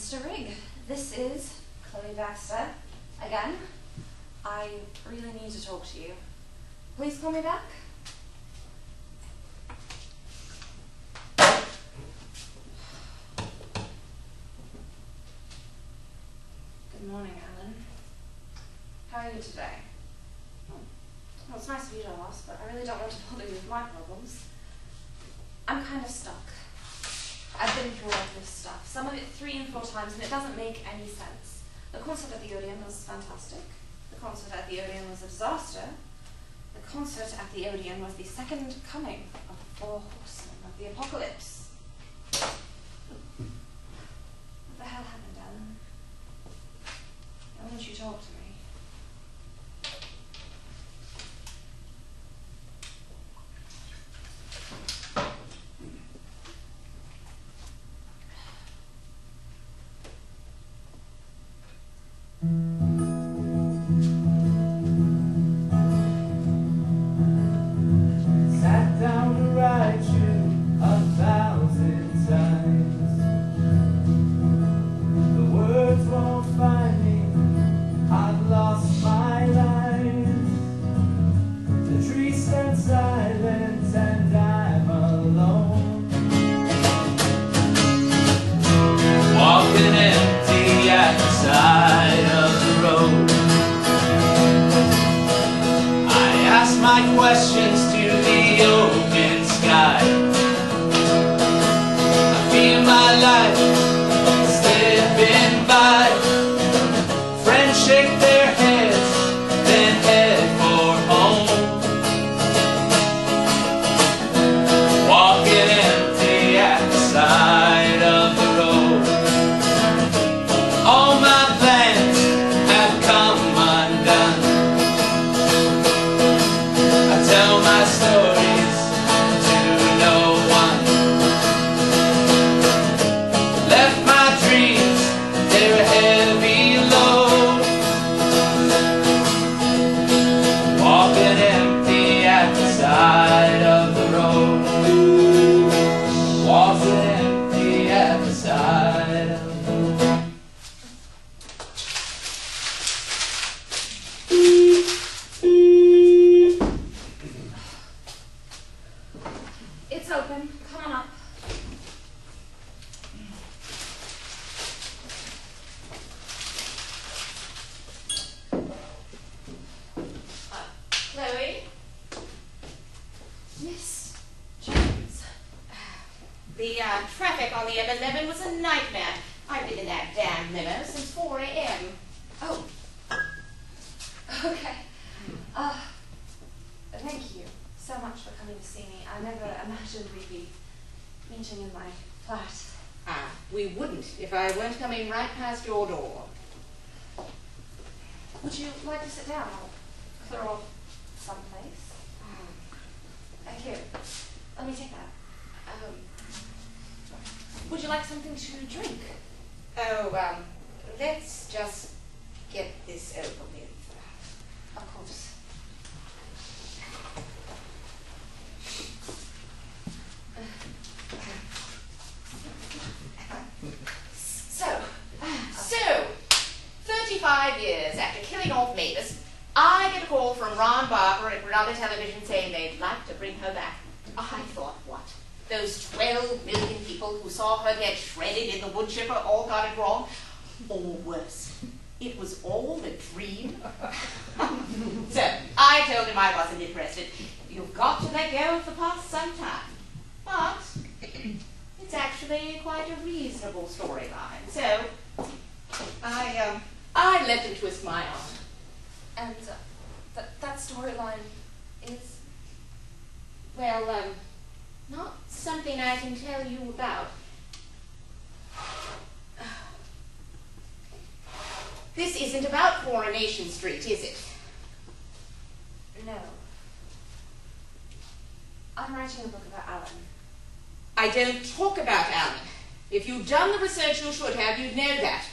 Mr. Rigg, this is Chloe Baxter. Again, I really need to talk to you. Please call me back. Good morning, Alan. How are you today? Well, it's nice of you to ask, but I really don't want to bother you with my problems. I'm kind of stuck. I've been through all this stuff, some of it 3 and 4 times, and it doesn't make any sense. The concert at the Odeon was fantastic. The concert at the Odeon was a disaster. The concert at the Odeon was the second coming of the 4 horsemen of the apocalypse. What the hell happened, Alan? Why don't you talk to me? Sat down to write you 1,000 times. The words won't find me, I've lost my lines. The trees stand silent and I'm alone, walking empty at the side of the road. I ask my questions to the open sky. I feel my life slipping by. Friends shake their heads, then head for home, walking empty at the side of the road. All my plans have come undone. I tell my stories to no one. Left my dreams, they're a heavy load, walking empty at the side of the road, walking empty at the side of the road. It's open. Come on up. Chloe? Miss Jones. The traffic on the M11 was a nightmare. I've been in that damn limo since 4 a.m. Oh. Okay. Thank you so much for coming to see me. I never imagined we'd be meeting in my flat. We wouldn't if I weren't coming right past your door. Would you like to sit down? I'll clear off someplace. Here. Let me take that. Would you like something to drink? Oh, let's just get this over with. Of course. So, 35 years after killing off Mavis, I get a call from Ron Barber at Granada Television saying they'd like to bring her back. I thought, what? Those 12 million people who saw her get shredded in the wood chipper all got it wrong? Or worse, it was all a dream? So, I told him I wasn't interested. You've got to let go of the past sometime. But it's actually quite a reasonable storyline. So, I let him twist my arm. And that storyline is... Well, not something I can tell you about. This isn't about Coronation Street, is it? No. I'm writing a book about Alan. I don't talk about Alan. If you'd done the research you should have, you'd know that.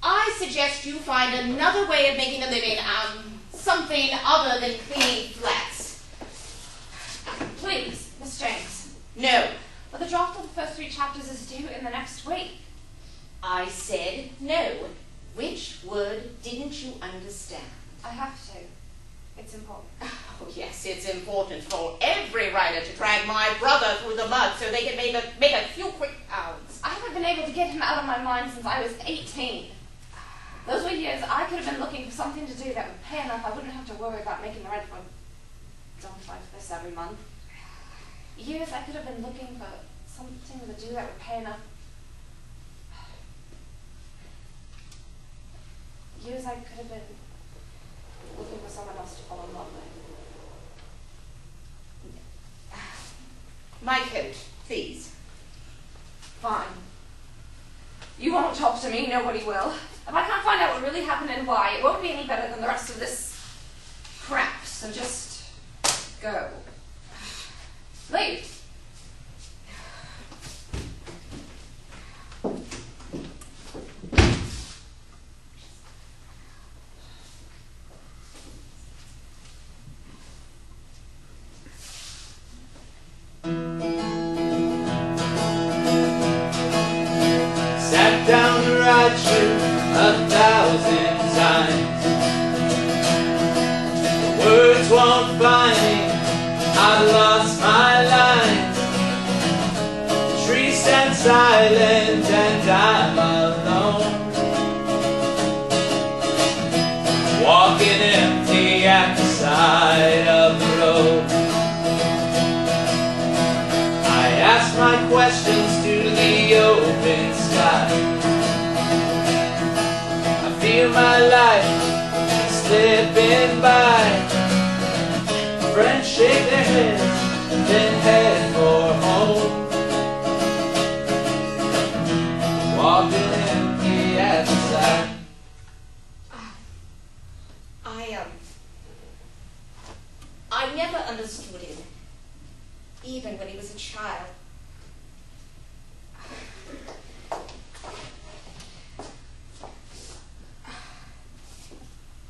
I suggest you find another way of making a living, something other than cleaning flats. Please, Miss James. No. But the draft of the first 3 chapters is due in the next week. I said no. Which word didn't you understand? I have to. It's important. Oh, yes, it's important for every writer to drag my brother through the mud so they can make a few quick pounds. I haven't been able to get him out of my mind since I was 18. Those were years I could have been looking for something to do that would pay enough I wouldn't have to worry about making the rent for this every month. Years I could have been looking for something to do that would pay enough. Years I could have been looking for someone else to fall in love with. My coat, please. Fine. You won't talk to me, nobody will. If I can't find out what really happened and why, it won't be any better than the rest of this crap, so just go. Leave. Sat down to write you 1,000 times. The words won't find me, I've lost my lines. The tree stands silent and I'm alone, walking empty at the side of the road. I ask my questions to the open sky. I feel my life slipping by. Friends shake their heads, then head for home, walking empty at the side. I never understood him, even when he was a child.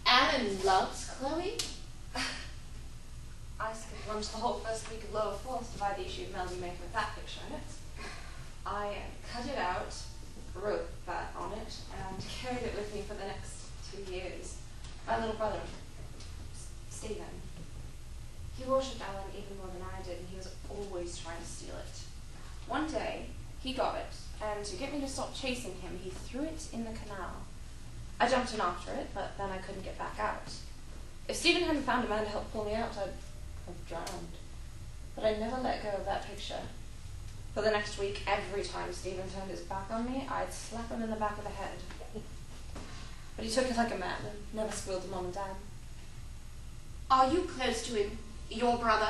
Alan loves Chloe. I skipped lunch the whole first week of Lower Fourth to buy the issue of Melody Maker with that picture in it. I cut it out, wrote that on it, and carried it with me for the next 2 years. My little brother, Stephen, he worshipped Alan even more than I did, and he was always trying to steal it. One day, he got it, and to get me to stop chasing him, he threw it in the canal. I jumped in after it, but then I couldn't get back out. If Stephen hadn't found a man to help pull me out, I'd have drowned. But I never let go of that picture. For the next week, every time Stephen turned his back on me, I'd slap him in the back of the head. But he took it like a man and never squealed to Mom and Dad. Are you close to him, your brother?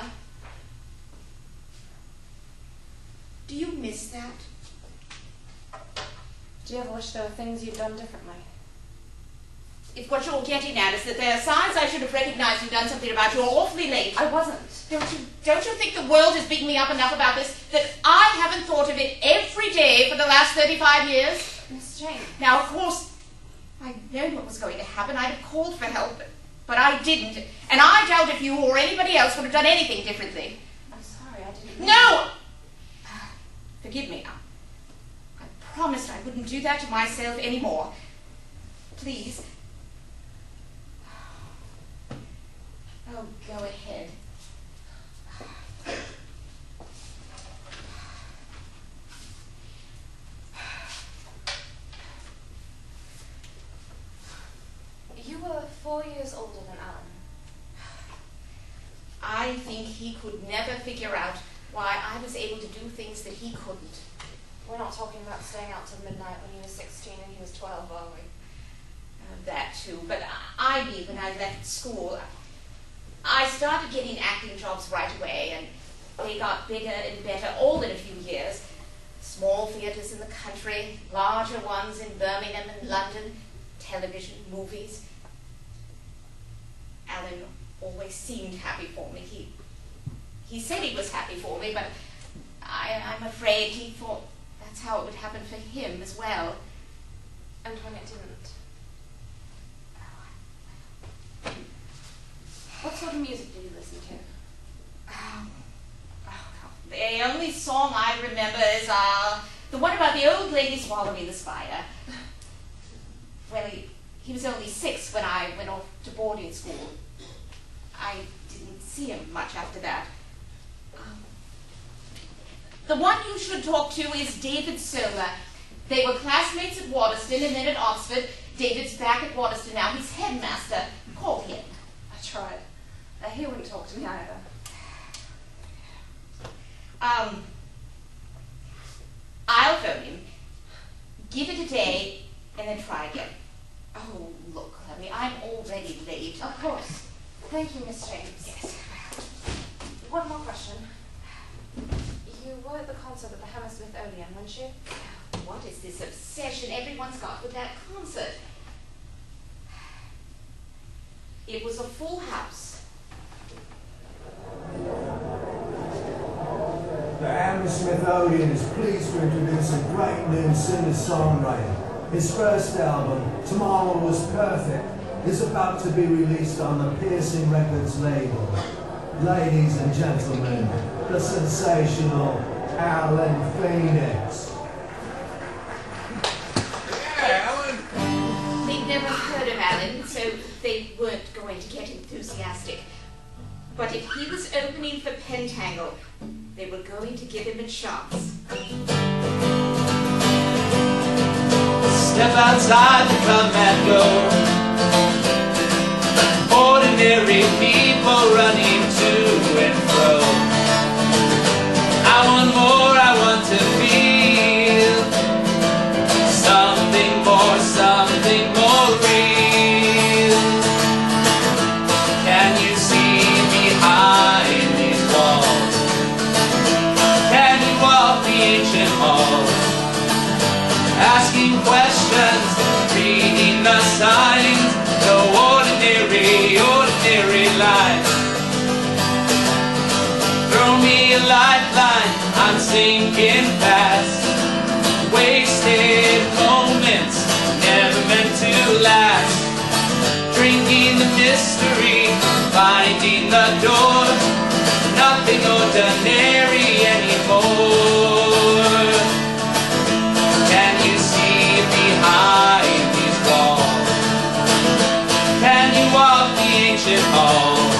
Do you miss that? Do you ever wish there were things you'd done differently? If what you're getting at is that there are signs I should have recognized and done something about, you're awfully late. I wasn't. Don't you think the world has beaten me up enough about this that I haven't thought of it every day for the last 35 years? Miss Jane. Now, of course, I'd known what was going to happen. I'd have called for help, but I didn't. And I doubt if you or anybody else would have done anything differently. I'm sorry, I didn't... No! Forgive me. I promised I wouldn't do that to myself anymore. Please. Oh, go ahead. You were 4 years older than Alan. I think he could never figure out why I was able to do things that he couldn't. We're not talking about staying out till midnight when he was 16 and he was 12, are we? That too, but I knew when I left school. I started getting acting jobs right away, and they got bigger and better all in a few years. Small theatres in the country, larger ones in Birmingham and London, television, movies. Alan always seemed happy for me. He said he was happy for me, but I'm afraid he thought that's how it would happen for him as well. And when it didn't? What sort of music do you listen to? The only song I remember is the one about the old lady swallowing the spider. Well, he was only 6 when I went off to boarding school. I didn't see him much after that. The one you should talk to is David Somer. They were classmates at Waterston and then at Oxford. David's back at Waterston now. He's headmaster. Call him. I tried. He wouldn't talk to me either. I'll phone him. Give it a day and then try again. Oh, look, Chloe, I'm already late. Of course. Thank you, Miss James. Yes. One more question. You were at the concert at the Hammersmith Odeon, weren't you? What is this obsession everyone's got with that concert? It was a full house. The Hammersmith Odeon is pleased to introduce a great new singer-songwriter. His first album, Tomorrow Was Perfect, is about to be released on the Piercing Records label. Ladies and gentlemen, the sensational Alan Phoenix. Yeah, Alan. They'd never heard of Alan, so they weren't going to get enthusiastic. But if he was opening for Pentangle, they were going to give him a chance. Step outside to come and go. Ordinary people running to and fro. I want more, I want to feel something more real. Can you see behind these walls? Can you walk the ancient halls? Asking questions, reading the signs, no ordinary life. Throw me a lifeline, I'm sinking fast. Wasted moments, never meant to last. Drinking the mystery, finding the door. Nothing ordinary anymore. Can you see behind these walls? Can you walk the ancient halls?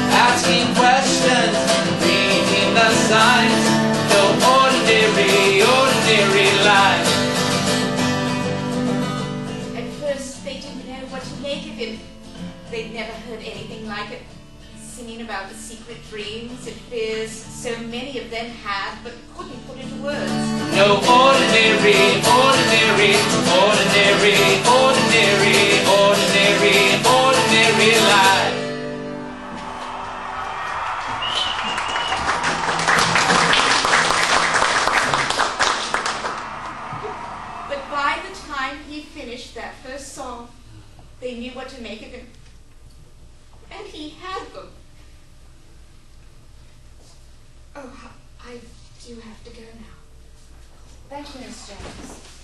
Asking questions, reading the signs, no ordinary life. At first, they didn't know what to make of him. They'd never heard anything like it. Singing about the secret dreams and fears so many of them had, but couldn't put into words. No ordinary life. But by the time he finished that first song, they knew what to make of him. And he had them. Oh, I do have to go now. Thank you, Miss James.